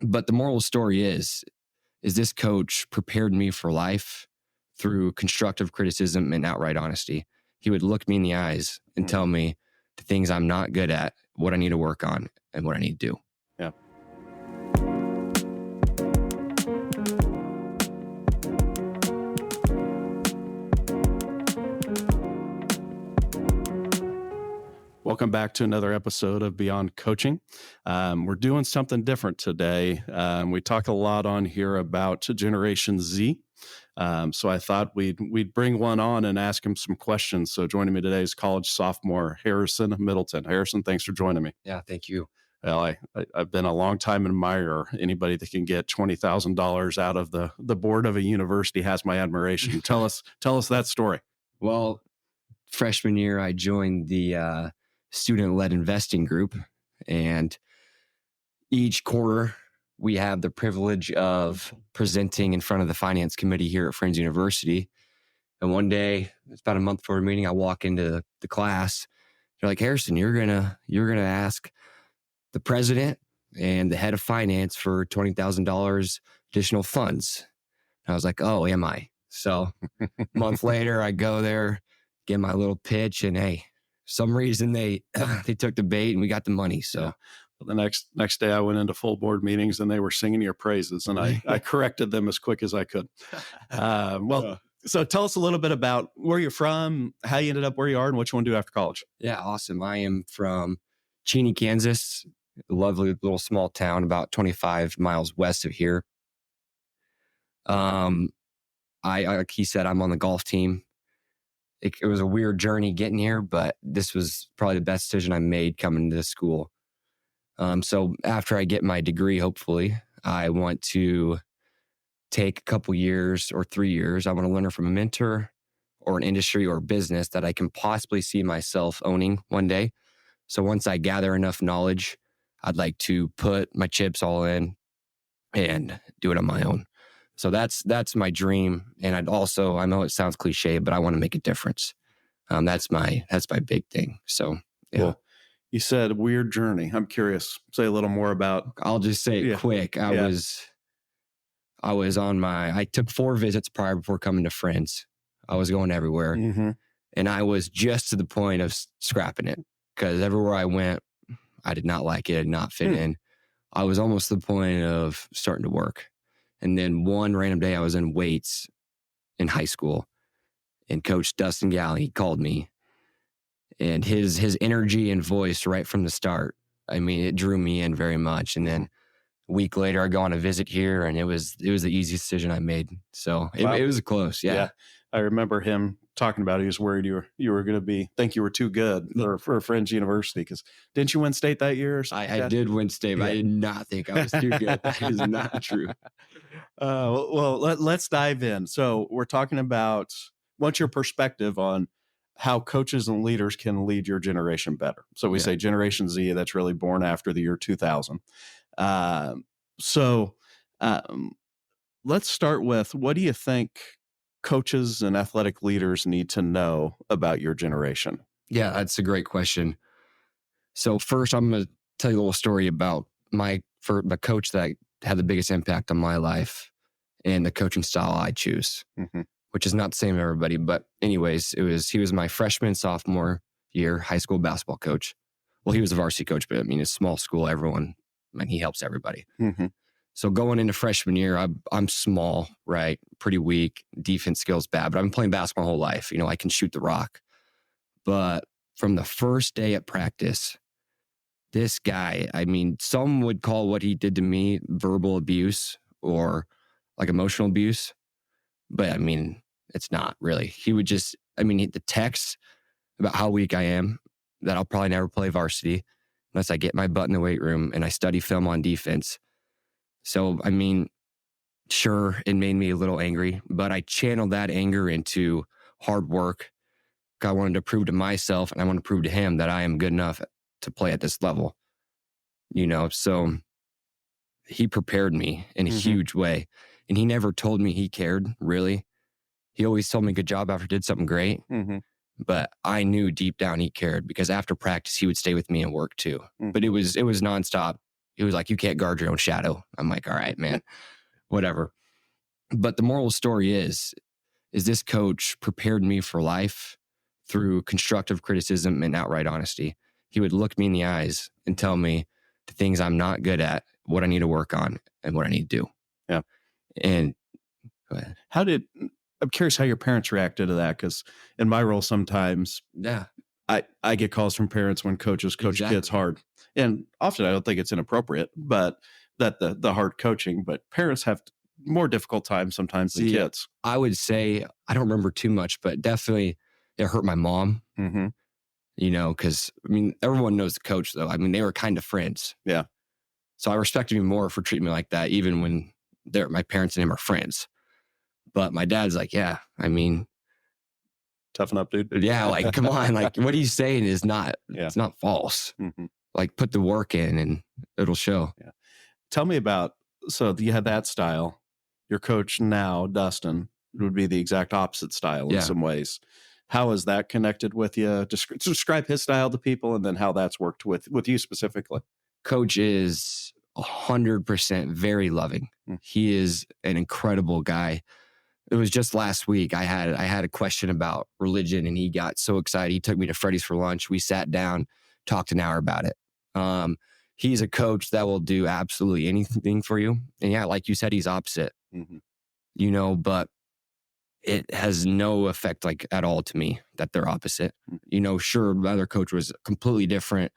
But the moral of the story is this coach prepared me for life through constructive criticism and outright honesty. He would look me in the eyes and tell me the things I'm not good at, what I need to work on, and what I need to do. Yeah. Welcome back to another episode of Beyond Coaching. We're doing something different today. We talk a lot on here about Generation Z. So I thought we'd bring one on and ask him some questions. So joining me today is college sophomore Harrison Middleton. Harrison, thanks for joining me. Yeah, thank you. Well, I've been a long time admirer. Anybody that can get $20,000 out of the board of a university has my admiration. Tell us that story. Well, freshman year, I joined the student-led investing group, and each quarter we have the privilege of presenting in front of the finance committee here at Friends University. And one day, it's about a month before a meeting, I walk into the class. They're like, Harrison, you're gonna ask the president and the head of finance for $20,000 additional funds. And I was like, oh, am I? So a month later, I go there, get my little pitch, and hey, some reason they took the bait and we got the money. So the next day I went into full board meetings and they were singing your praises, and I corrected them as quick as I could. So tell us a little bit about where you're from, how you ended up where you are, and what you want to do after college. Yeah, awesome. I am from Cheney, Kansas, a lovely little small town about 25 miles west of here. Like he said, I'm on the golf team. It was a weird journey getting here, but this was probably the best decision I made coming to this school. So after I get my degree, hopefully, I want to take a couple years or 3 years. I want to learn from a mentor or an industry or business that I can possibly see myself owning one day. So once I gather enough knowledge, I'd like to put my chips all in and do it on my own. So that's my dream. And I know it sounds cliche, but I want to make a difference. That's my big thing. So, yeah. Well, you said weird journey. I'm curious. Say a little more about. I'll just say it quick. I took 4 visits prior before coming to Friends. I was going everywhere. Mm-hmm. And I was just to the point of scrapping it because everywhere I went, I did not like it. I did not fit in. I was almost to the point of starting to work. And then one random day I was in weights in high school, and Coach Dustin Galley, he called me, and his energy and voice right from the start, I mean, it drew me in very much. And then a week later I go on a visit here, and it was the easiest decision I made. So it was close. Yeah. I remember him talking about it. He was worried you were going to think you were too good for Friends University, because didn't you win state that year? I did win state, but I did not think I was too good. That is not true. Well, let's dive in. So we're talking about what's your perspective on how coaches and leaders can lead your generation better. So we say Generation Z, that's really born after the year 2000. Let's start with, what do you think coaches and athletic leaders need to know about your generation? Yeah, that's a great question. So first, I'm going to tell you a little story about the coach that had the biggest impact on my life and the coaching style I choose, which is not the same to everybody. But anyways, he was my freshman, sophomore year high school basketball coach. Well, he was a varsity coach, but I mean, it's small school, he helps everybody. Mm-hmm. So going into freshman year, I'm small, right? Pretty weak, defense skills bad, but I've been playing basketball my whole life. I can shoot the rock. But from the first day at practice, this guy, I mean, some would call what he did to me verbal abuse or like emotional abuse. But I mean, it's not really. He would just, the texts about how weak I am, that I'll probably never play varsity unless I get my butt in the weight room and I study film on defense. So, sure, it made me a little angry, but I channeled that anger into hard work. I wanted to prove to myself, and I want to prove to him that I am good enough to play at this level. So he prepared me in a huge way, and he never told me he cared, really. He always told me good job after I did something great, but I knew deep down he cared, because after practice, he would stay with me and work too. But it was nonstop. He was like, you can't guard your own shadow. I'm like, all right, man, whatever. But the moral of the story is this coach prepared me for life through constructive criticism and outright honesty. He would look me in the eyes and tell me the things I'm not good at, what I need to work on, and what I need to do. Yeah. And go ahead. I'm curious how your parents reacted to that, because in my role sometimes Yeah, I get calls from parents when coaches coach exactly. kids hard. And often I don't think it's inappropriate, but that the hard coaching, but parents have more difficult times sometimes than See, kids. I would say, I don't remember too much, but definitely it hurt my mom, Mm-hmm. because I mean, everyone knows the coach though. I mean, they were kind of friends. Yeah. So I respected him more for treating me like that, even when my parents and him are friends. But my dad's like, yeah, I mean, Toughen up, dude. yeah, like, come on, like, what he's saying is not, Yeah. it's not false. Mm-hmm. Like, put the work in and it'll show. Yeah. Tell me about, so you had that style. Your coach now, Dustin, would be the exact opposite style in Yeah. some ways. How is that connected with you? Describe his style to people, and then how that's worked with you specifically. Coach is 100% very loving. Mm. He is an incredible guy. It was just last week. I had a question about religion, and he got so excited. He took me to Freddy's for lunch. We sat down, talked an hour about it. He's a coach that will do absolutely anything for you. And yeah, like you said, he's opposite. Mm-hmm. But it has no effect like at all to me that they're opposite. Sure, the other coach was completely different,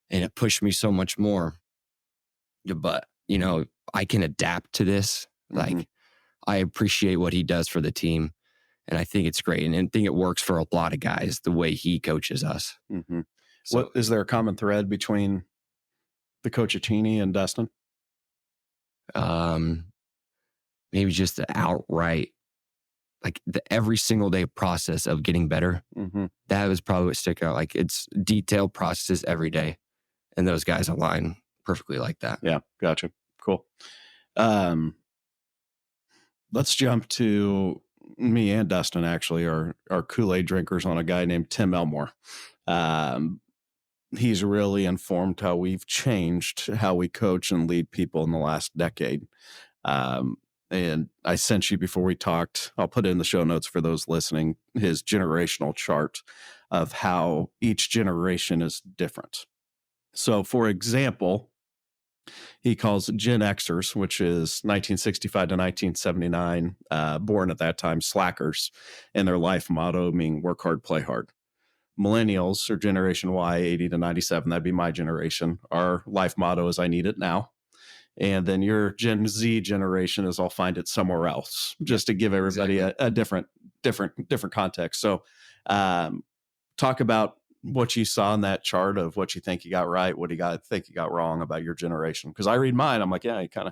and it pushed me so much more. But I can adapt to this. Mm-hmm. Like, I appreciate what he does for the team, and I think it's great. And I think it works for a lot of guys the way he coaches us. Mm-hmm. So, What is there a common thread between the Coachicini and Dustin? maybe just the outright, like the every single day process of getting better. Mm-hmm. That was probably what stuck out. Like, it's detailed processes every day, and those guys align perfectly like that. Yeah, gotcha. Cool. Let's jump to me and Dustin. Actually, are Kool-Aid drinkers on a guy named Tim Elmore. He's really informed how we've changed how we coach and lead people in the last decade. And I sent you before we talked, I'll put it in the show notes for those listening, his generational chart of how each generation is different. So, for example, he calls Gen Xers, which is 1965 to 1979, born at that time, slackers, and their life motto being work hard, play hard. Millennials, or Generation Y, 80 to 97, that'd be my generation. Our life motto is I need it now. And then your Gen Z generation is I'll find it somewhere else, just to give everybody a different context. So talk about what you saw in that chart of what you think you got right, what you think you got wrong about your generation. Because I read mine, I'm like, yeah, you kind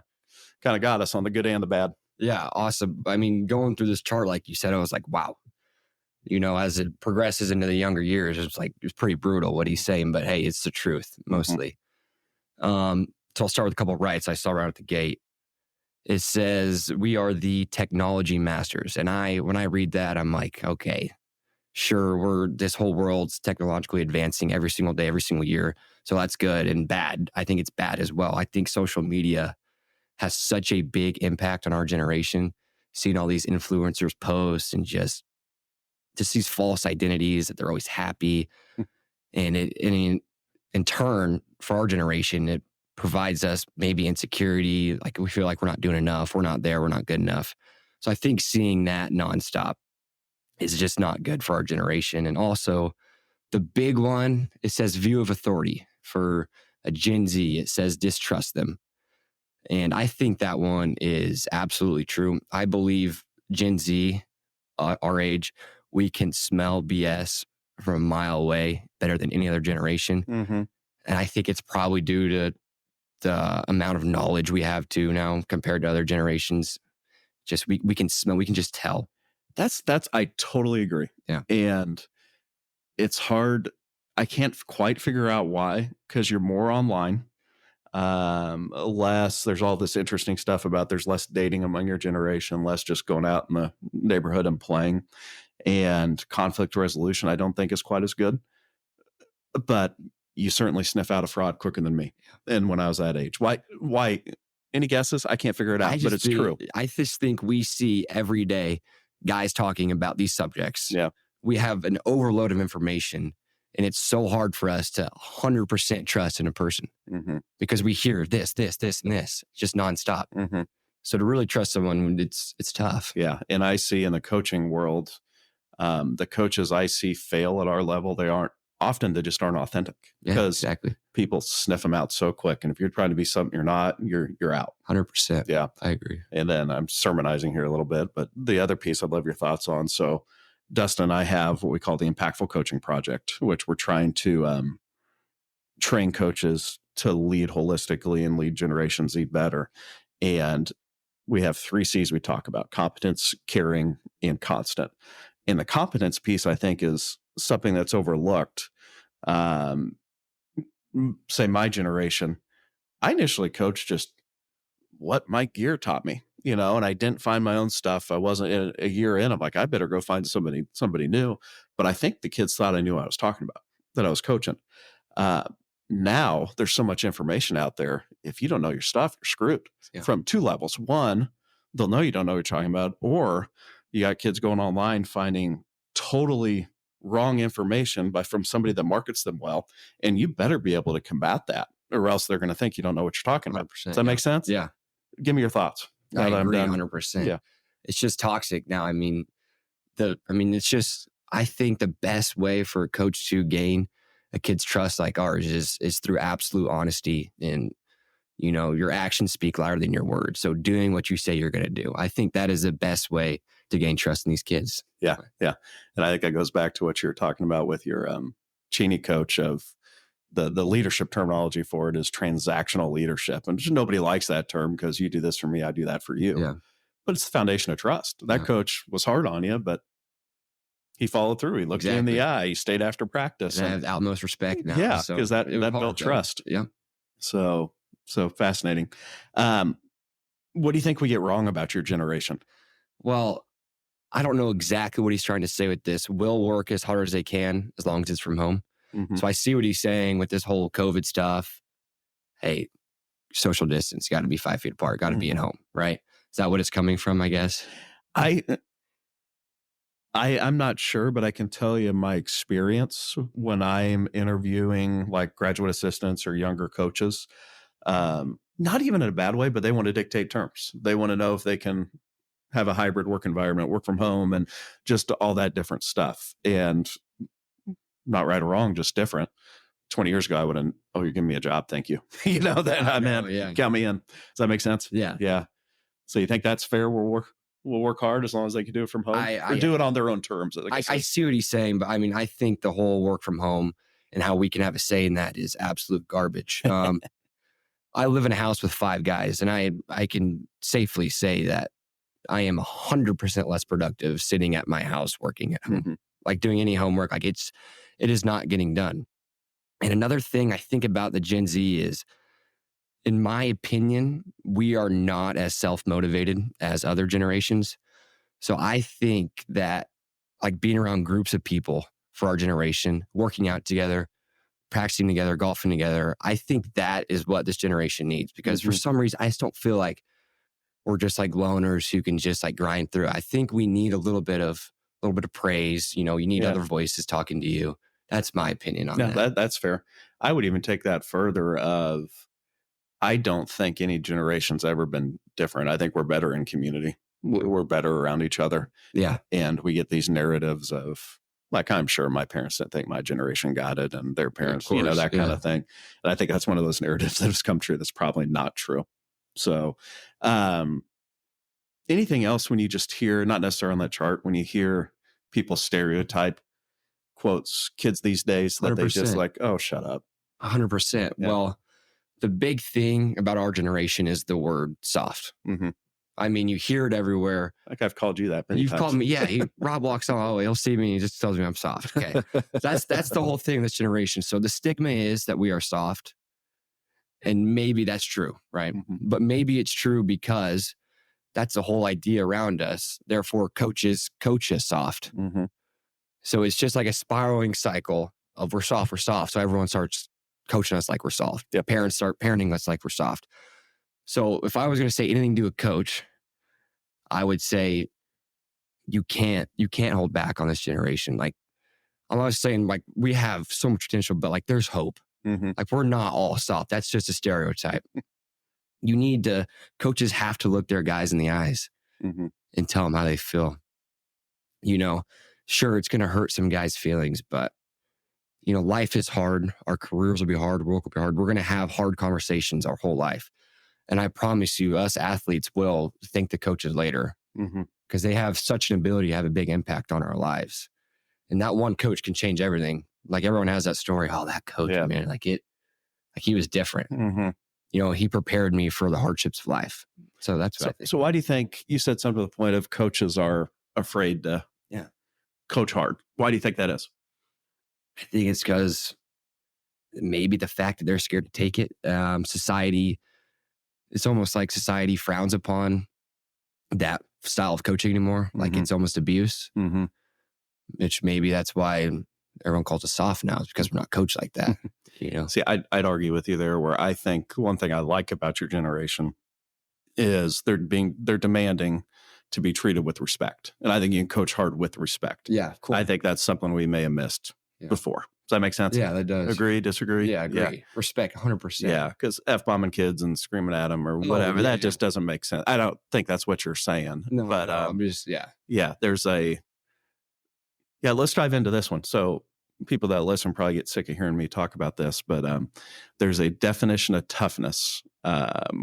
of got us on the good and the bad. Yeah, awesome. I mean, going through this chart, like you said, I was like, wow. As it progresses into the younger years, it's pretty brutal what he's saying, but hey, it's the truth mostly. So I'll start with a couple of rights I saw right at the gate. It says we are the technology masters. And when I read that, I'm like, okay, sure, this whole world's technologically advancing every single day, every single year. So that's good and bad. I think it's bad as well. I think social media has such a big impact on our generation. Seeing all these influencers post and just these false identities that they're always happy. And in turn, for our generation, it provides us maybe insecurity. Like, we feel like we're not doing enough. We're not there. We're not good enough. So I think seeing that nonstop is just not good for our generation. And also the big one, it says view of authority. For a Gen Z, it says distrust them. And I think that one is absolutely true. I believe Gen Z, our age, we can smell BS from a mile away better than any other generation. Mm-hmm. And I think it's probably due to the amount of knowledge we have too now compared to other generations. Just we can smell, we can just tell. That's I totally agree. Yeah. And it's hard. I can't quite figure out why, because you're more online. Less, there's all this interesting stuff about there's less dating among your generation, less just going out in the neighborhood and playing, and conflict resolution I don't think is quite as good. But you certainly sniff out a fraud quicker than me. And when I was that age, why? Any guesses? I can't figure it out, but it's true. I just think we see every day guys talking about these subjects. Yeah. We have an overload of information, and it's so hard for us to 100% trust in a person because we hear this, and this just nonstop. So to really trust someone, it's tough. Yeah. And I see in the coaching world, the coaches I see fail at our level, they just aren't authentic because exactly. people sniff them out so quick. And if you're trying to be something you're not, you're out. 100%. Yeah. I agree. And then I'm sermonizing here a little bit, but the other piece I'd love your thoughts on. So Dustin and I have what we call the Impactful Coaching Project, which we're trying to train coaches to lead holistically and lead Generation Z better. And we have 3 C's we talk about: competence, caring, and constant. And the competence piece, I think, is something that's overlooked. Say my generation, I initially coached just what Mike Gear taught me, and I didn't find my own stuff. I wasn't a year in. I'm like, I better go find somebody new. But I think the kids thought I knew what I was talking about, that I was coaching. Now there's so much information out there. If you don't know your stuff, you're screwed from 2 levels. One, they'll know you don't know what you're talking about, or you got kids going online finding totally wrong information from somebody that markets them well, and you better be able to combat that, or else they're going to think you don't know what you're talking about. Does that make sense? Yeah. Give me your thoughts. I agree 100%. Yeah. It's just toxic now. It's just, I think the best way for a coach to gain a kid's trust like ours is through absolute honesty, and your actions speak louder than your words. So doing what you say you're going to do, I think that is the best way to gain trust in these kids. Yeah. Yeah. And I think that goes back to what you're talking about with your Cheney coach of the leadership terminology for it is transactional leadership. And just nobody likes that term because you do this for me, I do that for you. Yeah. But it's the foundation of trust. That coach was hard on you, but he followed through. He looked you in the eye. He stayed after practice. And I have the utmost respect now. Yeah, because that built trust. Yeah. So fascinating. What do you think we get wrong about your generation? Well, I don't know exactly what he's trying to say with this. Will work as hard as they can as long as it's from home. So I see what he's saying with this whole COVID stuff. Hey, social distance, got to be 5 feet apart, got to be at home, right? Is that what it's coming from, I guess? I'm not sure, but I can tell you my experience when I'm interviewing like graduate assistants or younger coaches, not even in a bad way, but they want to dictate terms. They want to know if they can have a hybrid work environment, work from home, and just all that different stuff. And not right or wrong, just different. 20 years ago, I would have, you're giving me a job. Thank you. Count me in. Does that make sense? Yeah. Yeah. So you think that's fair? We'll work hard as long as they can do it from home, or do it on their own terms. I see what he's saying, but I think the whole work from home and how we can have a say in that is absolute garbage. I live in a house with 5 guys, and I can safely say that I am 100% less productive sitting at my house working at home, like doing any homework. Like it is not getting done. And another thing I think about the Gen Z is, in my opinion, we are not as self-motivated as other generations. So I think that like being around groups of people for our generation, working out together, practicing together, golfing together, I think that is what this generation needs. Because for some reason, I just don't feel like we're just like loners who can just like grind through. I think we need a little bit of praise. You need other voices talking to you. That's my opinion on that. That's fair. I would even take that further of, I don't think any generation's ever been different. I think we're better in community. We're better around each other. Yeah. And we get these narratives of, like, I'm sure my parents didn't think my generation got it, and their parents, that kind of thing. And I think that's one of those narratives that has come true that's probably not true. So anything else when you just hear, not necessarily on that chart, when you hear people stereotype quotes kids these days that 100%. They just like, oh, shut up. 100%. Yeah. Well, the big thing about our generation is the word soft. You hear it everywhere. Like I've called you that many times. You've called me, yeah. Rob walks on, he'll see me and he just tells me I'm soft. Okay. That's the whole thing in this generation. So the stigma is that we are soft. And maybe that's true, right? But maybe it's true because that's the whole idea around us. Therefore, coaches coach us soft. So it's just like a spiraling cycle of we're soft. So everyone starts coaching us like we're soft. Yep. Parents start parenting us like we're soft. So if I was going to say anything to a coach, I would say you can't hold back on this generation. Like, I'm not saying like we have so much potential, but like there's hope. Mm-hmm. Like we're not all soft. That's just a stereotype. Coaches have to look their guys in the eyes Mm-hmm. and tell them how they feel. Sure, it's going to hurt some guys' feelings, but life is hard. Our careers will be hard. Work will be hard. We're going to have hard conversations our whole life. And I promise you, us athletes will thank the coaches later because they have such an ability to have a big impact on our lives. And that one coach can change everything. Like everyone has that story. Oh, that coach, man, like he was different. He prepared me for the hardships of life. So that's what I think. So why do you think you said something to the point of coaches are afraid to coach hard? Why do you think that is? I think it's because maybe the fact that they're scared to take it. Society, it's almost like society frowns upon that style of coaching anymore. Like it's almost abuse, which maybe that's why everyone calls us soft now, is because we're not coached like that. See, I'd argue with you there, where I think one thing I like about your generation is they're demanding to be treated with respect. And I think you can coach hard with respect. Yeah, cool. I think that's something we may have missed before. Does that make sense? Yeah, that does. Agree, disagree? Yeah, agree. Yeah. Respect, 100%. Yeah, because F-bombing kids and screaming at them or whatever, that just doesn't make sense. I don't think that's what you're saying. No, but I'm just, let's dive into this one. So people that listen probably get sick of hearing me talk about this, but there's a definition of toughness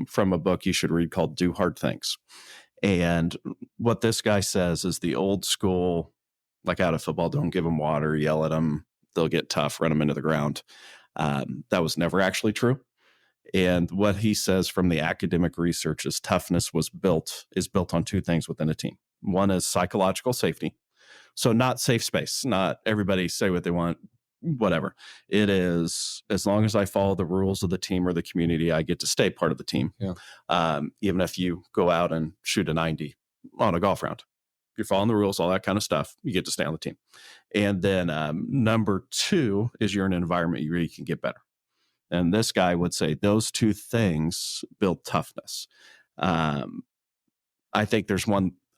from a book you should read called Do Hard Things. And what this guy says is the old school, like out of football, don't give them water, yell at them, they'll get tough, run them into the ground. That was never actually true. And what he says from the academic research is toughness is built on two things within a team. One is psychological safety. So not safe space, not everybody say what they want, whatever. It is, as long as I follow the rules of the team or the community, I get to stay part of the team. Yeah. Even if you go out and shoot a 90 on a golf round, if you're following the rules, all that kind of stuff, you get to stay on the team. And then number two is you're in an environment where you can get better. And this guy would say those two things build toughness. I think there's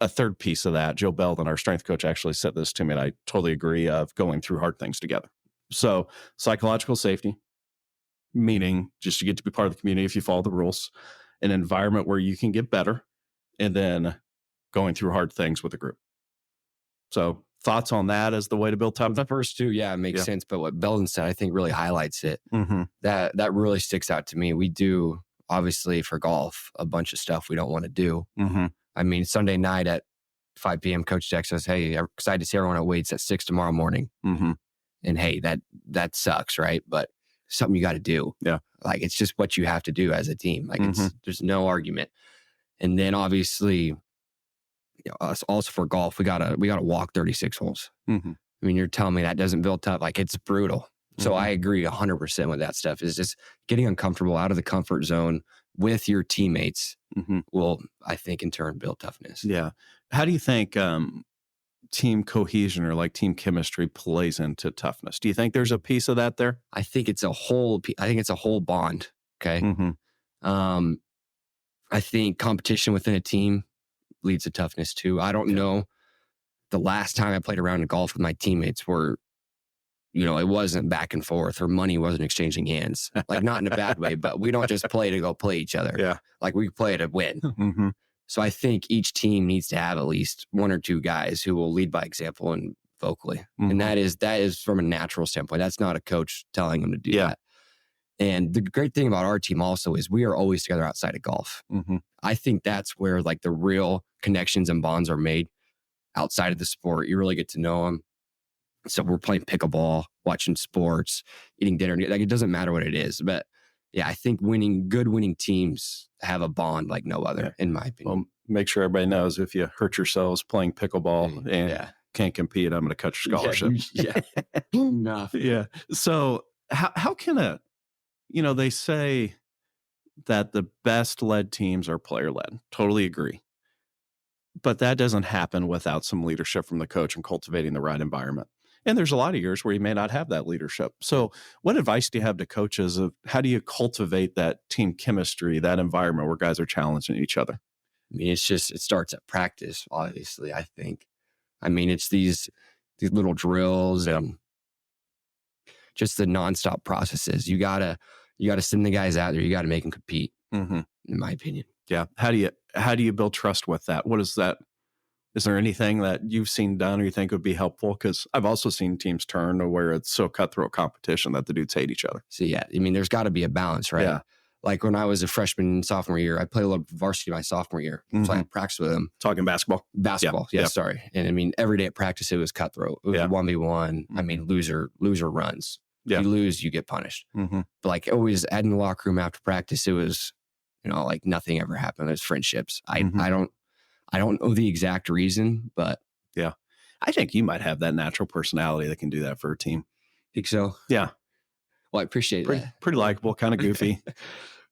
a third piece of that. Joe Belden, our strength coach, actually said this to me, and I totally agree, of going through hard things together. So psychological safety, meaning just to get to be part of the community if you follow the rules, an environment where you can get better, and then going through hard things with a group. So thoughts on that as the way to build toughness? The first two, it makes sense. But what Belden said, I think really highlights it. That really sticks out to me. We do, obviously, for golf, a bunch of stuff we don't want to do. I mean, Sunday night at 5 p.m., Coach texts us, hey, I'm excited to see everyone at weights at 6 tomorrow morning. And hey, that sucks, right? But something you got to do. Yeah. Like, it's just what you have to do as a team. Like, there's no argument. And then obviously, us also for golf, we gotta walk 36 holes. I mean, you're telling me that doesn't build tough. Like, it's brutal. So I agree 100% with that stuff. Is just getting uncomfortable, out of the comfort zone with your teammates will, I think, in turn build toughness. Yeah. How do you think team cohesion or like team chemistry plays into toughness? Do you think there's a piece of that there? I think it's a whole bond. Okay. I think competition within a team leads to toughness too. I don't know the last time I played around in golf with my teammates where, it wasn't back and forth or money wasn't exchanging hands. Like, not in a bad way, but we don't just play to go play each other. Yeah. Like, we play to win. So I think each team needs to have at least one or two guys who will lead by example and vocally. And that is from a natural standpoint. That's not a coach telling them to do that. And the great thing about our team also is we are always together outside of golf. I think that's where like the real connections and bonds are made outside of the sport. You really get to know them. So we're playing pickleball, watching sports, eating dinner. Like, it doesn't matter what it is. But yeah, I think good winning teams have a bond like no other, in my opinion. Well, make sure everybody knows if you hurt yourselves playing pickleball and can't compete, I'm going to cut your scholarship. Enough. Yeah. So how can they say that the best led teams are player led. Totally agree. But that doesn't happen without some leadership from the coach and cultivating the right environment. And there's a lot of years where you may not have that leadership. So what advice do you have to coaches of how do you cultivate that team chemistry, that environment where guys are challenging each other? I mean, it's just, it starts at practice, obviously, I think. I mean, it's these little drills and just the nonstop processes. You gotta send the guys out there. You gotta make them compete, Mm-hmm. in my opinion. Yeah. How do you build trust with that? What is that? Is there anything that you've seen done or you think would be helpful? Because I've also seen teams turn to where it's so cutthroat competition that the dudes hate each other. So yeah, I mean, there's got to be a balance, right? Yeah. Like when I was a freshman and sophomore year, I played a little varsity my sophomore year, so I Mhm. had practice with them. Talking basketball. Basketball, Yeah. sorry. And I mean, every day at practice, it was cutthroat. It was Yeah. 1v1. I mean, loser runs. Yeah. If you lose, you get punished. Mm-hmm. But like always, in the locker room after practice, it was, like nothing ever happened. It was friendships. Mhm. I don't know the exact reason, but Yeah. I think you might have that natural personality that can do that for a team. think so. Yeah. Well, I appreciate that. Pretty likable, kind of goofy.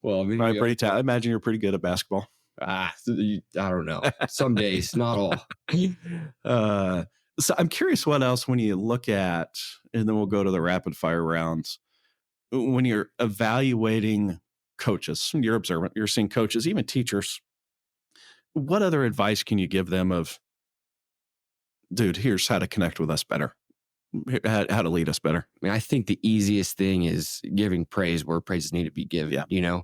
Well, maybe Right, I imagine you're pretty good at basketball. I don't know. Some days, not all. So I'm curious what else when you look at, and then we'll go to the rapid fire rounds. When you're evaluating coaches, you're observant, you're seeing coaches, even teachers. What other advice can you give them of, dude, here's how to connect with us better, how to lead us better? I mean, I think the easiest thing is giving praise where praises need to be given. Yeah.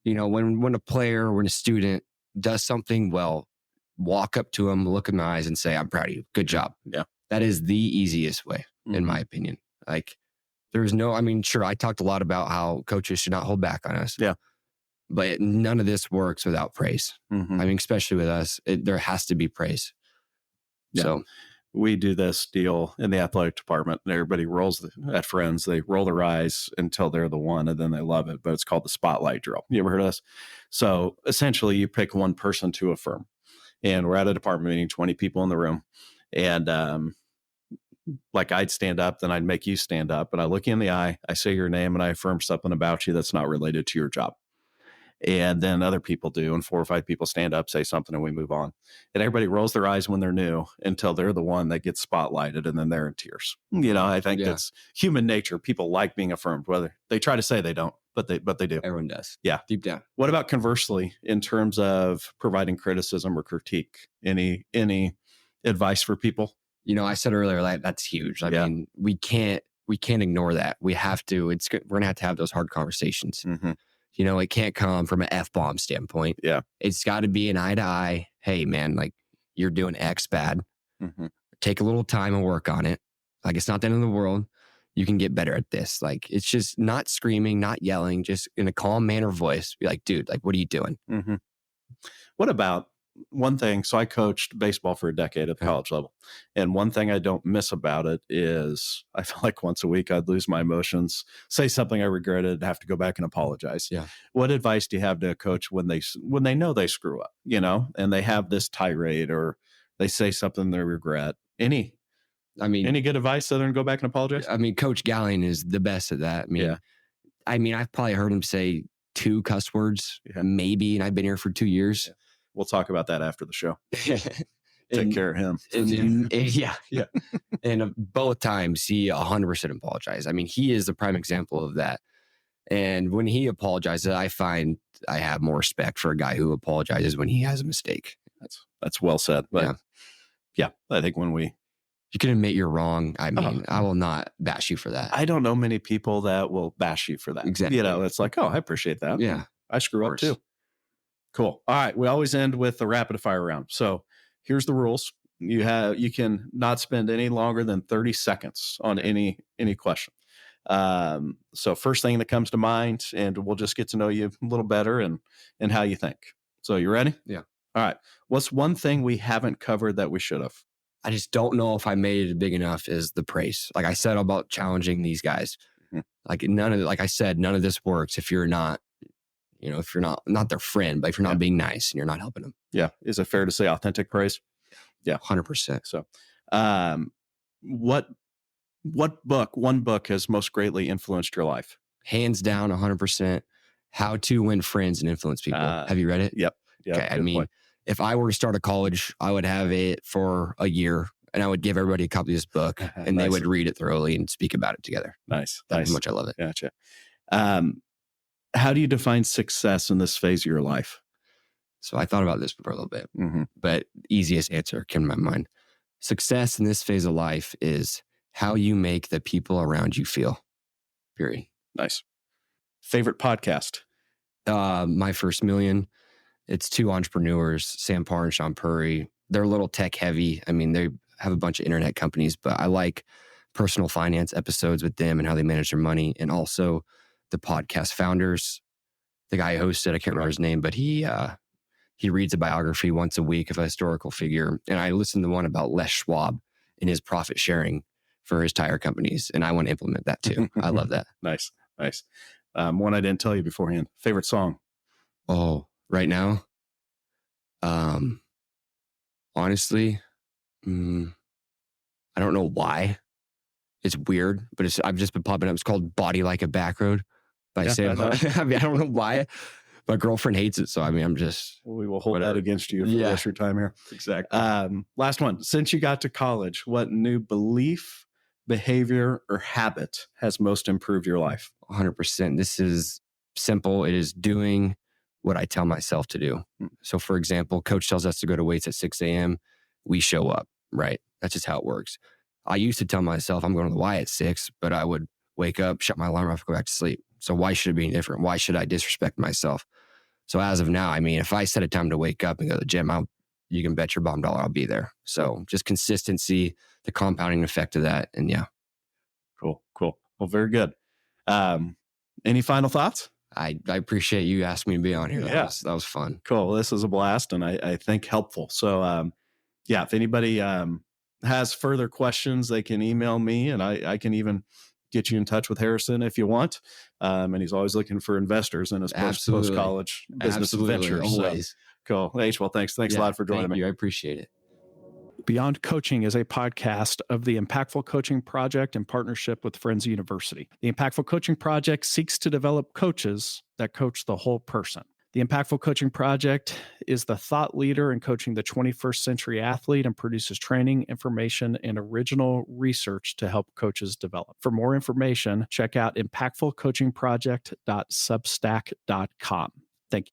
When a player, when a student does something well, walk up to him, look in the eyes, and say, "I'm proud of you. Good job." Yeah. That is the easiest way, in my opinion. Like, there's no. I mean, sure, I talked a lot about how coaches should not hold back on us. Yeah. But none of this works without praise. Mhm. I mean, especially with us, there has to be praise. Yeah. So We do this deal in the athletic department, and everybody at friends. They roll their eyes until they're the one, and then they love it. But it's called the spotlight drill. You ever heard of this? So essentially, you pick one person to affirm, and we're at a department meeting, 20 people in the room, and like I'd stand up, then I'd make you stand up, and I look you in the eye, I say your name, and I affirm something about you that's not related to your job. And then other people do, and 4 or 5 people stand up, say something, and we move on. And everybody rolls their eyes when they're new until they're the one that gets spotlighted, and then they're in tears. I think that's human nature. People like being affirmed, whether they try to say they don't, but they do. everyone does. Yeah. Deep down. What about conversely, in terms of providing criticism or critique? Any advice for people? I said earlier, like, that's huge. I mean, we can't ignore that. We have to. We're going to have those hard conversations. Mm-hmm. It can't come from an F-bomb standpoint. Yeah. It's got to be an eye to eye. Hey, man, like, you're doing X bad. Mm-hmm. Take a little time and work on it. Like, it's not the end of the world. You can get better at this. Like, it's just not screaming, not yelling, just in a calm manner voice. Be like, dude, like, what are you doing? Mm-hmm. What about one thing? So I coached baseball for a decade at the college level. And one thing I don't miss about it is I feel like once a week I'd lose my emotions, say something I regretted, have to go back and apologize. Yeah. What advice do you have to a coach when they know they screw up, and they have this tirade or they say something they regret? Any good advice other than go back and apologize? I mean, Coach Gallion is the best at that. I've probably heard him say 2 cuss words, maybe, and I've been here for 2 years. Yeah. We'll talk about that after the show. Take care of him. Yeah. And both times he 100% apologized. I mean, he is the prime example of that. And when he apologizes, I find I have more respect for a guy who apologizes when he has a mistake. That's well said. But yeah, I think when you can admit you're wrong. I mean, I will not bash you for that. I don't know many people that will bash you for that. Exactly. It's like, oh, I appreciate that. Yeah. I screw up too. Cool. All right. We always end with the rapid fire round. So here's the rules. You can not spend any longer than 30 seconds on any question. So first thing that comes to mind, and we'll just get to know you a little better and how you think. So you ready? Yeah. All right. What's one thing we haven't covered that we should have? I just don't know if I made it big enough is the praise. Like I said about challenging these guys. Mm-hmm. Like I said, none of this works if you're not, if you're not their friend, but if you're not being nice and you're not helping them. Yeah. Is it fair to say authentic praise? Yeah. 100%. So, one book has most greatly influenced your life? Hands down, 100%. How to Win Friends and Influence People. Have you read it? Yep. Okay. I mean, if I were to start a college, I would have it for a year. And I would give everybody a copy of this book and they would read it thoroughly and speak about it together. Nice. That's how much I love it. Gotcha. How do you define success in this phase of your life? So I thought about this for a little bit, Mm-hmm. but easiest answer came to my mind. Success in this phase of life is how you make the people around you feel, period. Nice. Favorite podcast? My First Million. It's two entrepreneurs, Sam Parr and Sean Purry. They're a little tech heavy. I mean, they have a bunch of internet companies, but I like personal finance episodes with them and how they manage their money. And also the podcast Founders, the guy who hosted, I can't remember his name, but he reads a biography once a week of a historical figure. And I listened to one about Les Schwab and his profit sharing for his tire companies. And I want to implement that too. I love that. Nice. One I didn't tell you beforehand. Favorite song? Oh, right now? Honestly, I don't know why. It's weird, but I've just been popping up. It's called Body Like a Back Road by Sam. I mean, I don't know why. My girlfriend hates it. So, I mean, I'm just... We will hold that against you for the rest of your time here. Exactly. Last one. Since you got to college, what new belief, behavior, or habit has most improved your life? 100%. This is simple. It is doing what I tell myself to do. So, for example, coach tells us to go to weights at 6 a.m. We show up, right? That's just how it works. I used to tell myself I'm going to the Y at 6, but I would wake up, shut my alarm off, go back to sleep. So why should it be any different? Why should I disrespect myself? So as of now, I mean, if I set a time to wake up and go to the gym, you can bet your bottom dollar I'll be there. So just consistency, the compounding effect of that. And yeah. Cool. Well, very good. Any final thoughts? I appreciate you asking me to be on here. Yeah. That was fun. Cool. This is a blast and I think helpful. So if anybody has further questions, they can email me and I can even get you in touch with Harrison if you want. And he's always looking for investors in his post-college business ventures. Always. So, cool. H, well, thanks a lot for joining me. I appreciate it. Beyond Coaching is a podcast of the Impactful Coaching Project in partnership with Friends University. The Impactful Coaching Project seeks to develop coaches that coach the whole person. The Impactful Coaching Project is the thought leader in coaching the 21st century athlete and produces training, information, and original research to help coaches develop. For more information, check out impactfulcoachingproject.substack.com.